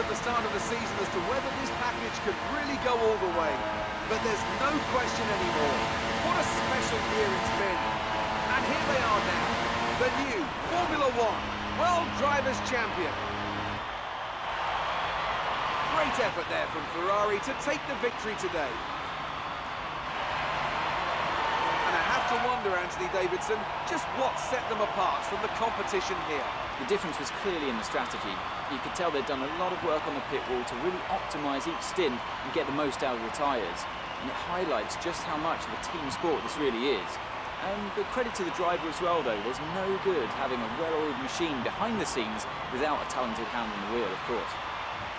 at the start of the season as to whether this package could really go all the way. But there's no question anymore. What a special year it's been. And here they are now, the new Formula One World Drivers' Champion. Great effort there from Ferrari to take the victory today. And I have to wonder, Anthony Davidson, just what set them apart from the competition here. The difference was clearly in the strategy. You could tell they'd done a lot of work on the pit wall to really optimise each stint and get the most out of the tyres. And it highlights just how much of a team sport this really is. But credit to the driver as well, though. There's no good having a well-oiled machine behind the scenes without a talented hand on the wheel, of course.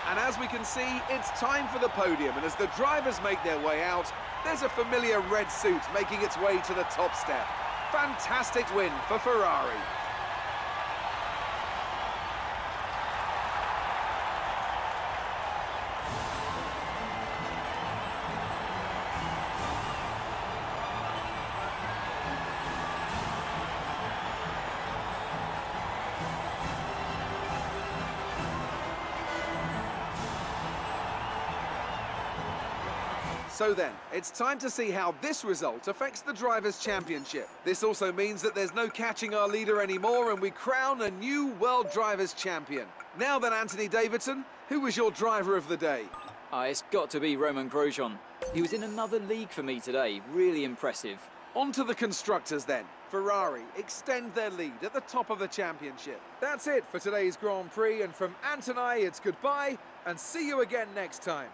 And as we can see, it's time for the podium. And as the drivers make their way out, there's a familiar red suit making its way to the top step. Fantastic win for Ferrari. So then, it's time to see how this result affects the Drivers' Championship. This also means that there's no catching our leader anymore and we crown a new World Drivers' Champion. Now then, Anthony Davidson, who was your driver of the day? It's got to be Romain Grosjean. He was in another league for me today. Really impressive. On to the constructors then. Ferrari extend their lead at the top of the championship. That's it for today's Grand Prix, and from Ant and I, it's goodbye and see you again next time.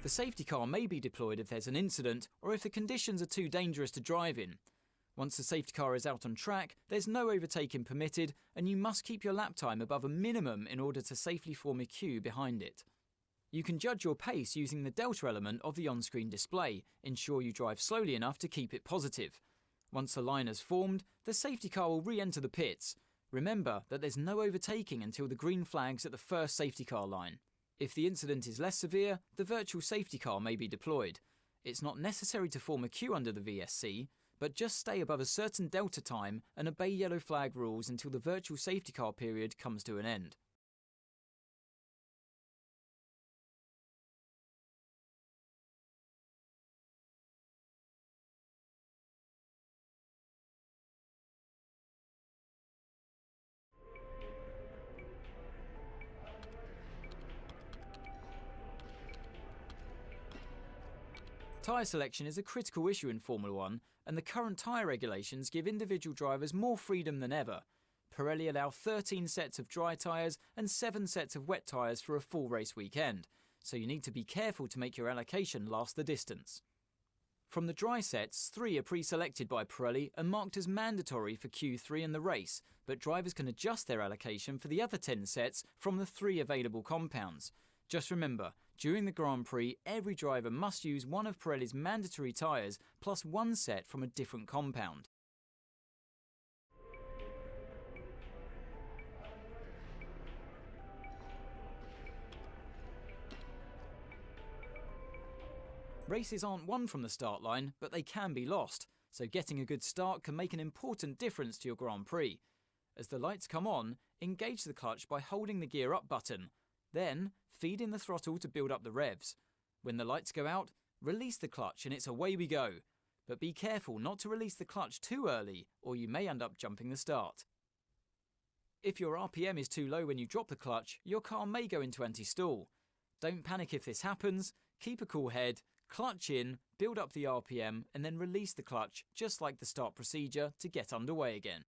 The safety car may be deployed if there's an incident or if the conditions are too dangerous to drive in. Once the safety car is out on track, there's no overtaking permitted and you must keep your lap time above a minimum in order to safely form a queue behind it. You can judge your pace using the delta element of the on-screen display. Ensure you drive slowly enough to keep it positive. Once the line has formed, the safety car will re-enter the pits. Remember that there's no overtaking until the green flag's at the first safety car line. If the incident is less severe, the virtual safety car may be deployed. It's not necessary to form a queue under the VSC, but just stay above a certain delta time and obey yellow flag rules until the virtual safety car period comes to an end. Tyre selection is a critical issue in Formula 1, and the current tyre regulations give individual drivers more freedom than ever. Pirelli allow 13 sets of dry tyres and 7 sets of wet tyres for a full race weekend, so you need to be careful to make your allocation last the distance. From the dry sets, 3 are pre-selected by Pirelli and marked as mandatory for Q3 in the race, but drivers can adjust their allocation for the other 10 sets from the 3 available compounds. Just remember, during the Grand Prix, every driver must use one of Pirelli's mandatory tyres plus 1 set from a different compound. Races aren't won from the start line, but they can be lost, so getting a good start can make an important difference to your Grand Prix. As the lights come on, engage the clutch by holding the gear up button. Then, feed in the throttle to build up the revs. When the lights go out, release the clutch and it's away we go. But be careful not to release the clutch too early, or you may end up jumping the start. If your RPM is too low when you drop the clutch, your car may go into anti-stall. Don't panic if this happens, keep a cool head, clutch in, build up the RPM and then release the clutch just like the start procedure to get underway again.